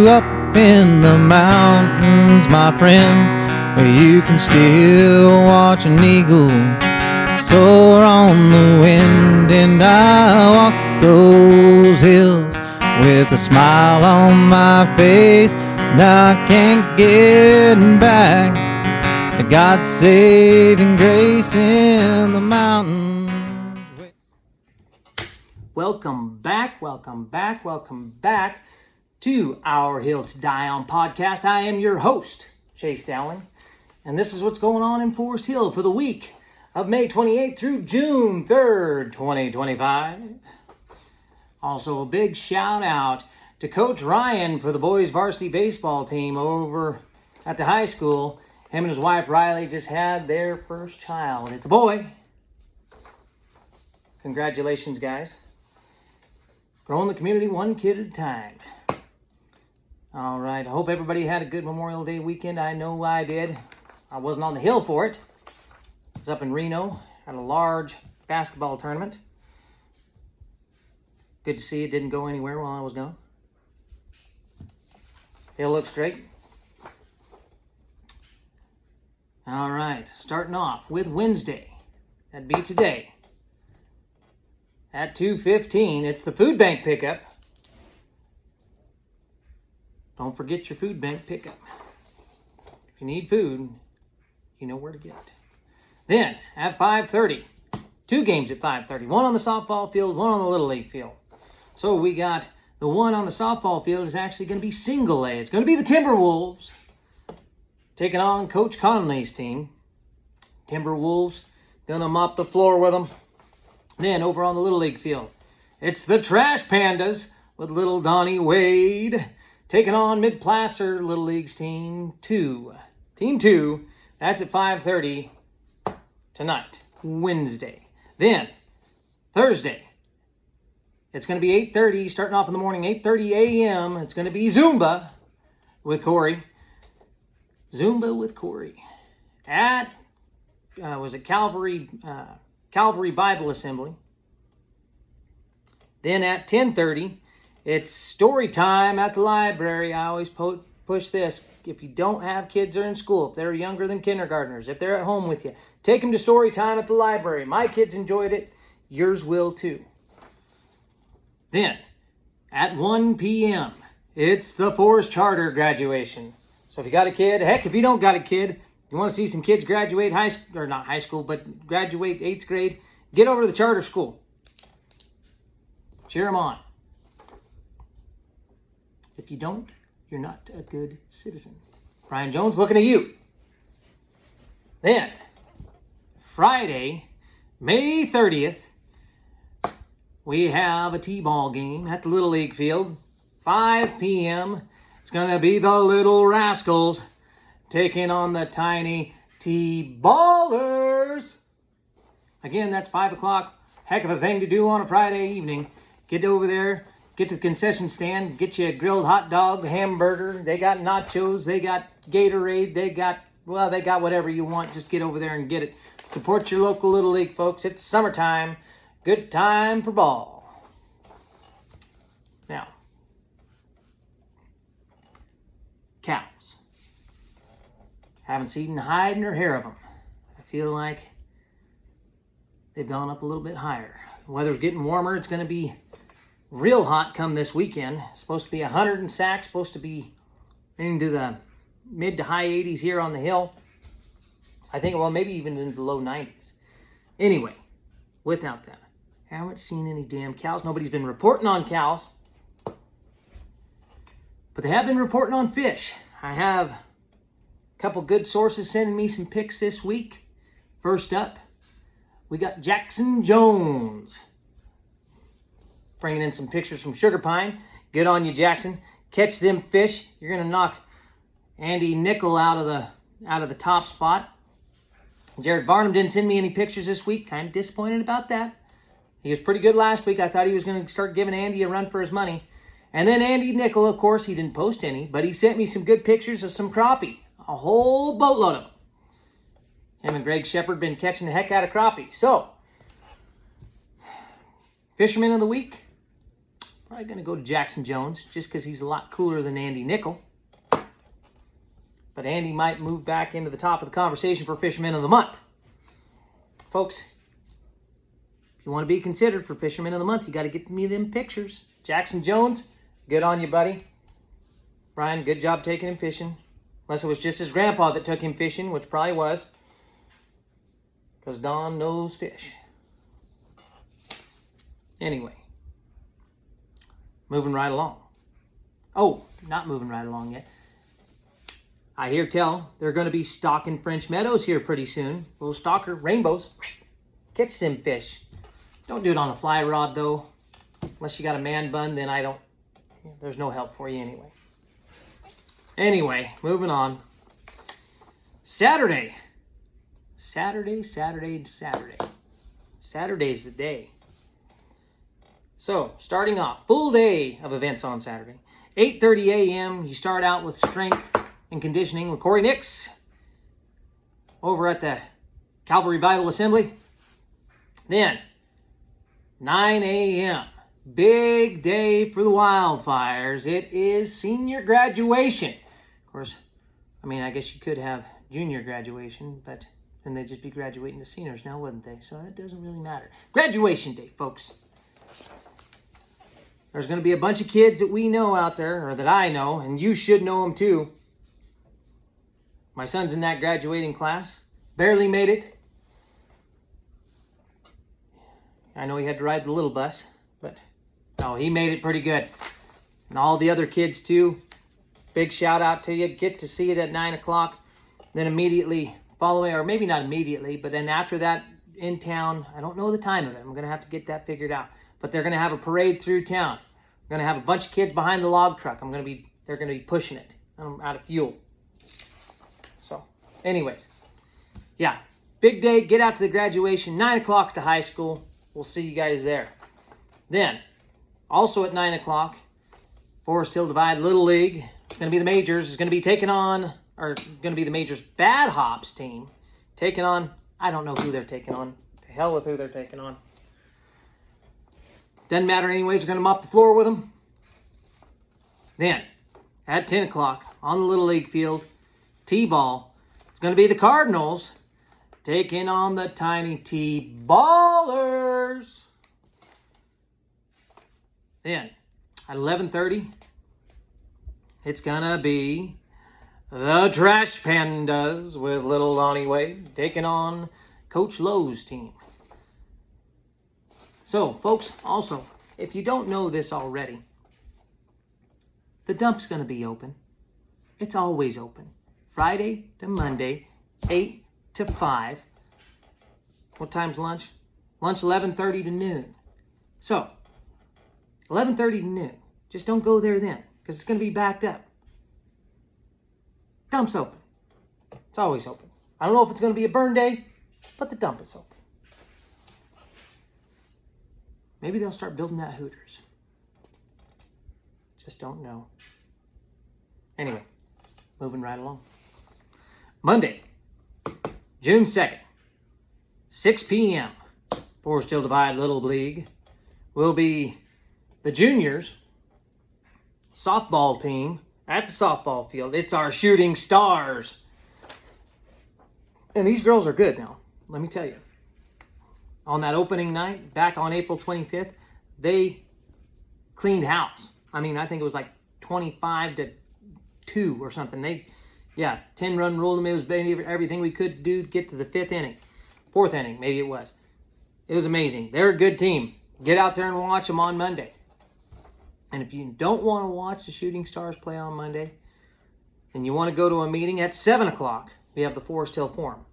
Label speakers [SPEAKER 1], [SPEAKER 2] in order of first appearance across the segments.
[SPEAKER 1] you up in the mountains, my friends, where you can still watch an eagle soar on the wind. And I walk those hills with a smile on my face, and I can't get back to God's saving grace in the mountains.
[SPEAKER 2] Welcome back to our Hill to Die On podcast. I am your host, Chase Dowling, and this is what's going on in Forest Hill for the week of May 28th through June 3rd, 2025. Also, a big shout out to Coach Ryan for the boys varsity baseball team over at the high school. Him and his wife Riley just had their first child. It's a boy. Congratulations, guys. Growing the community one kid at a time. All right, I hope everybody had a good Memorial Day weekend. I know I did. I wasn't on the hill for it. I was up in Reno at a large basketball tournament. Good to see it didn't go anywhere while I was gone. Hill looks great. All right, starting off with Wednesday. That'd be today. At 2:15, it's the food bank pickup. Don't forget your food bank pickup. If you need food, you know where to get it. Then, at 5:30, two games at 5:30. One on the softball field, one on the Little League field. So we got the one on the softball field is actually going to be single A. It's going to be the Timberwolves taking on Coach Conley's team. Timberwolves going to mop the floor with them. Then over on the Little League field, it's the Trash Pandas with little Donnie Wade taking on Mid-Placer Little League's Team 2. Team 2, that's at 5:30 tonight, Wednesday. Then, Thursday, it's going to be 8:30, starting off in the morning, 8:30 a.m. It's going to be Zumba with Corey. Zumba with Corey at, Calvary Bible Assembly. Then at 10:30, it's story time at the library. I always push this. If you don't have kids that are in school, if they're younger than kindergartners, if they're at home with you, take them to story time at the library. My kids enjoyed it. Yours will too. Then at 1 p.m., it's the Forest Charter graduation. So if you got a kid, heck, if you don't got a kid, you want to see some kids graduate graduate 8th grade, get over to the charter school. Cheer them on. If you don't, you're not a good citizen. Brian Jones, looking at you. Then, Friday, May 30th, we have a T-ball game at the Little League field. 5 p.m., it's going to be the Little Rascals taking on the Tiny T-Ballers. Again, that's 5 o'clock. Heck of a thing to do on a Friday evening. Get over there, get to the concession stand, get you a grilled hot dog, hamburger. They got nachos, they got Gatorade, they got whatever you want. Just get over there and get it. Support your local Little League, folks. It's summertime. Good time for ball. Now, cows. Haven't seen hide nor hair of them. I feel like they've gone up a little bit higher. The weather's getting warmer. It's going to be real hot come this weekend. It's supposed to be 100 in Sac, supposed to be into the mid to high 80s here on the hill. I think, well, maybe even into the low 90s. Anyway, without that, haven't seen any damn cows. Nobody's been reporting on cows. But they have been reporting on fish. I have couple good sources sending me some pics this week. First up, we got Jackson Jones bringing in some pictures from Sugar Pine. Good on you, Jackson. Catch them fish. You're gonna knock Andy Nickel out of the top spot. Jared Varnum didn't send me any pictures this week. Kind of disappointed about that. He was pretty good last week. I thought he was going to start giving Andy a run for his money. And then Andy Nickel, of course, he didn't post any, but he sent me some good pictures of some crappie. A whole boatload of them. Him and Greg Shepard been catching the heck out of crappie. So, Fisherman of the Week, Probably going to go to Jackson Jones just because he's a lot cooler than Andy Nickel. But Andy might move back into the top of the conversation for Fisherman of the Month. Folks, if you want to be considered for Fisherman of the Month, you got to get me them pictures. Jackson Jones, good on you, buddy. Brian, good job taking him fishing. Unless it was just his grandpa that took him fishing, which probably was. Because Don knows fish. Anyway. Moving right along. Oh, not moving right along yet. I hear tell they're going to be stocking French Meadows here pretty soon. Little stalker, rainbows. Catch them fish. Don't do it on a fly rod, though. Unless you got a man bun, then there's no help for you anyway. Anyway, moving on. Saturday. Saturday's the day. So, starting off, full day of events on Saturday. 8:30 a.m., you start out with strength and conditioning with Corey Nix over at the Calvary Bible Assembly. Then, 9 a.m., big day for the Wildfires. It is senior graduation. Of course, I guess you could have junior graduation, but then they'd just be graduating to seniors now, wouldn't they? So that doesn't really matter. Graduation day, folks. There's going to be a bunch of kids that we know out there, or that I know, and you should know them too. My son's in that graduating class. Barely made it. I know he had to ride the little bus, but no, he made it pretty good. And all the other kids too. Big shout out to you. Get to see it at 9 o'clock. Then immediately following, or maybe not immediately, but then after that in town, I don't know the time of it. I'm going to have to get that figured out. But they're going to have a parade through town. We're going to have a bunch of kids behind the log truck. They're going to be pushing it out of fuel. So, anyways. Yeah, big day. Get out to the graduation. 9 o'clock at the high school. We'll see you guys there. Then, also at 9 o'clock, Forest Hill Divide Little League. It's going to be the Majors. It's going to be the Majors Bad Hops team. Taking on, I don't know who they're taking on. To hell with who they're taking on. Doesn't matter anyways. We're going to mop the floor with them. Then, at 10 o'clock, on the Little League field, T-ball. It's going to be the Cardinals taking on the Tiny T-Ballers. Then, at 11:30, it's going to be the Trash Pandas with Little Donnie Wade taking on Coach Lowe's team. So, folks, also, if you don't know this already, the dump's going to be open. It's always open. Friday to Monday, 8 to 5. What time's lunch? Lunch 11:30 to noon. So, 11:30 to noon. Just don't go there then, because it's going to be backed up. Dump's open. It's always open. I don't know if it's going to be a burn day, but the dump is open. Maybe they'll start building that Hooters. Just don't know. Anyway, moving right along. Monday, June 2nd, 6 p.m., Forest Hill Divide Little League will be the juniors softball team at the softball field. It's our Shooting Stars. And these girls are good now, let me tell you. On that opening night, back on April 25th, they cleaned house. I think it was like 25 to 2 or something. 10-run ruled them. It was everything we could do to get to the 4th inning, maybe it was. It was amazing. They're a good team. Get out there and watch them on Monday. And if you don't want to watch the Shooting Stars play on Monday, and you want to go to a meeting at 7 o'clock, we have the Forest Hill Forum.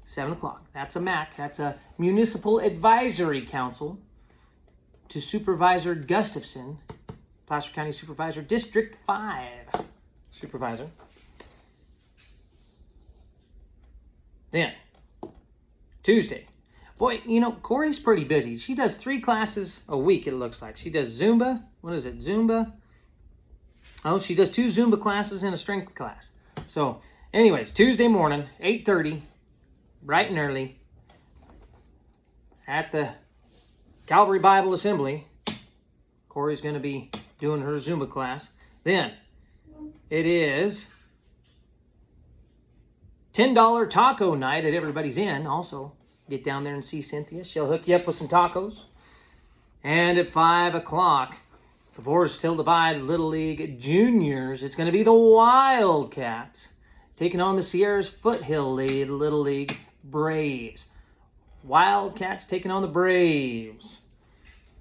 [SPEAKER 2] 7 o'clock. That's a MAC. That's a Municipal Advisory Council to Supervisor Gustafson, Placer County Supervisor, District 5 Supervisor. Then, Tuesday. Boy, Corey's pretty busy. She does 3 classes a week, it looks like. She does Zumba. What is it? Zumba? Oh, she does 2 Zumba classes and a strength class. So, anyways, Tuesday morning, 8:30, bright and early, at the Calvary Bible Assembly. Of Corey's going to be doing her Zumba class. Then it is $10 taco night at Everybody's Inn. Also, get down there and see Cynthia. She'll hook you up with some tacos. And at 5 o'clock, the Forest Hill Divide Little League Juniors. It's going to be the Wildcats taking on the Sierras Foothill Little League Braves. Wildcats taking on the Braves.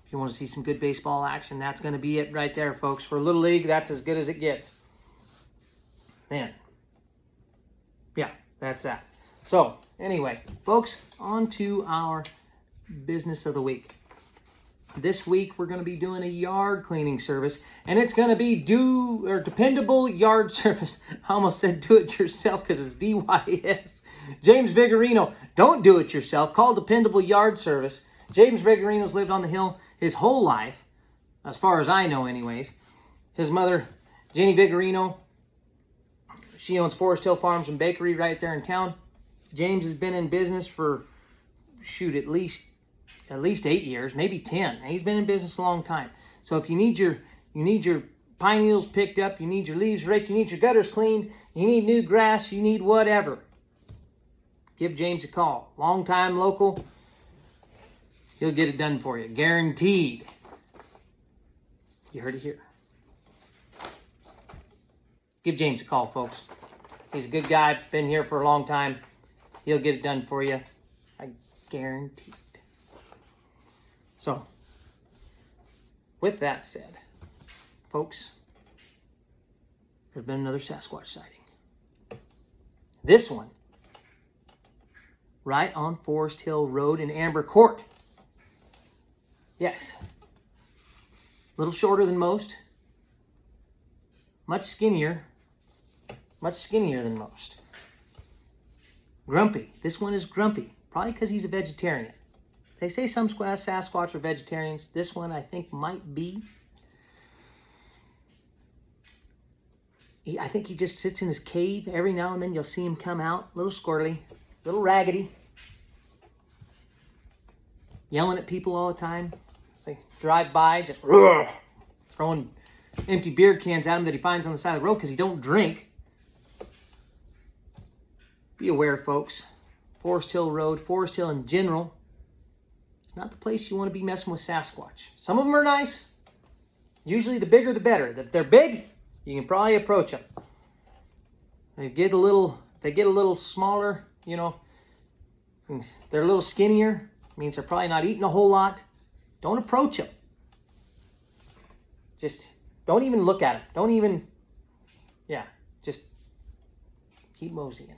[SPEAKER 2] If you want to see some good baseball action, that's going to be it right there, folks. For Little League, that's as good as it gets. Then, yeah, that's that. So, anyway, folks, on to our business of the week. This week, we're going to be doing a yard cleaning service, and it's going to be dependable yard service. I almost said do it yourself because it's DYS. James Vigorino, don't do it yourself. Call dependable yard service. James Vigorino's lived on the hill his whole life, as far as I know anyways. His mother, Jenny Vigorino, she owns Forest Hill Farms and Bakery right there in town. James has been in business for, at least 8 years, maybe 10. He's been in business a long time. So if you need your pine needles picked up, you need your leaves raked, you need your gutters cleaned, you need new grass, you need whatever, give James a call. Long time local. He'll get it done for you. Guaranteed. You heard it here. Give James a call, folks. He's a good guy. Been here for a long time. He'll get it done for you. I guarantee it. So, with that said, folks, there's been another Sasquatch sighting. This one, right on Forest Hill Road in Amber Court. Yes. A little shorter than most. Much skinnier than most. Grumpy. This one is grumpy. Probably because he's a vegetarian. They say some Sasquatch are vegetarians. This one, I think, might be. I think he just sits in his cave. Every now and then you'll see him come out. A little squirrely. A little raggedy. Yelling at people all the time. As they drive by, just throwing empty beer cans at him that he finds on the side of the road because he don't drink. Be aware, folks. Forest Hill Road, Forest Hill in general, it's not the place you want to be messing with Sasquatch. Some of them are nice. Usually the bigger the better. If they're big, you can probably approach them. They get a little smaller, they're a little skinnier, means they're probably not eating a whole lot. Don't approach them. Just don't even look at them. Just keep moseying.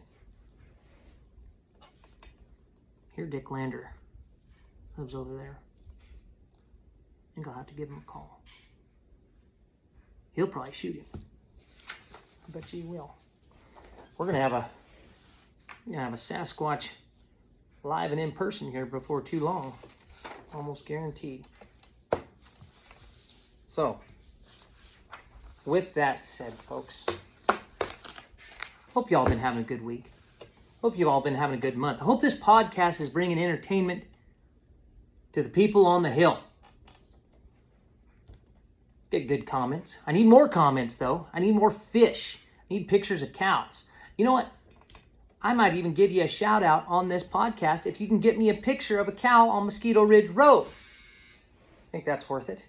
[SPEAKER 2] Here, Dick Lander lives over there. I think I'll have to give him a call. He'll probably shoot him. I bet you he will. We're gonna have a Sasquatch live and in person here before too long. Almost guaranteed. So, with that said, folks, hope y'all been having a good week. Hope you've all been having a good month. I hope this podcast is bringing entertainment to the people on the hill. Get good comments. I need more comments, though. I need more fish. I need pictures of cows. You know what? I might even give you a shout out on this podcast if you can get me a picture of a cow on Mosquito Ridge Road. I think that's worth it.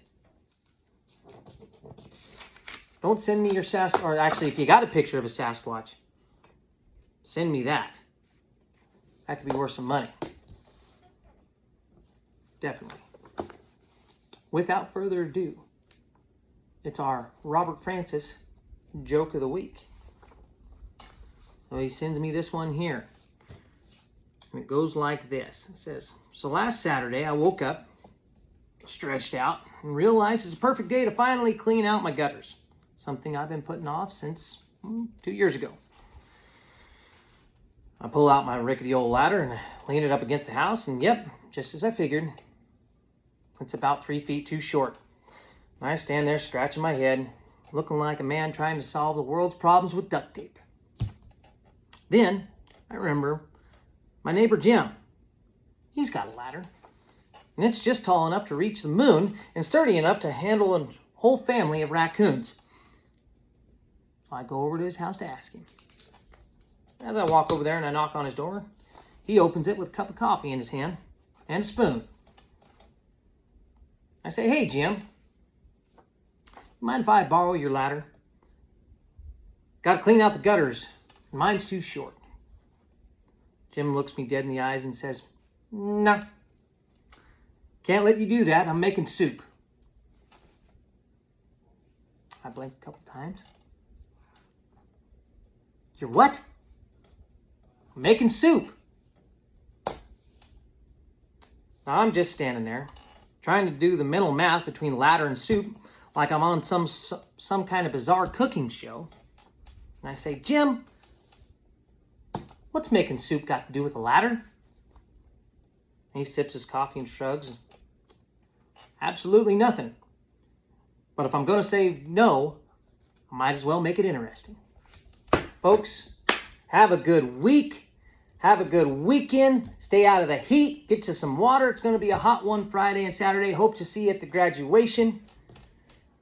[SPEAKER 2] Don't send me your or actually, if you got a picture of a Sasquatch, send me that. That could be worth some money. Definitely. Without further ado, it's our Robert Francis joke of the week. So he sends me this one here. And it goes like this. It says, so last Saturday I woke up, stretched out, and realized it's a perfect day to finally clean out my gutters. Something I've been putting off since 2 years ago. I pull out my rickety old ladder and lean it up against the house, and yep, just as I figured, it's about 3 feet too short. And I stand there scratching my head, looking like a man trying to solve the world's problems with duct tape. Then I remember my neighbor Jim. He's got a ladder. and it's just tall enough to reach the moon and sturdy enough to handle a whole family of raccoons. So I go over to his house to ask him. As I walk over there and I knock on his door, he opens it with a cup of coffee in his hand and a spoon. I say, "Hey, Jim, mind if I borrow your ladder? Got to clean out the gutters. Mine's too short." Jim looks me dead in the eyes and says, "Nah, can't let you do that. I'm making soup." I blink a couple times. "You're what?" "I'm making soup." Now, I'm just standing there, trying to do the mental math between ladder and soup, like I'm on some kind of bizarre cooking show. And I say, "Jim, what's making soup got to do with a ladder?" And he sips his coffee and shrugs. "Absolutely nothing. But if I'm going to say no, I might as well make it interesting." Folks, have a good week. Have a good weekend. Stay out of the heat. Get to some water. It's going to be a hot one Friday and Saturday. Hope to see you at the graduation.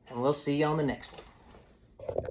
[SPEAKER 2] And we'll see you on the next one.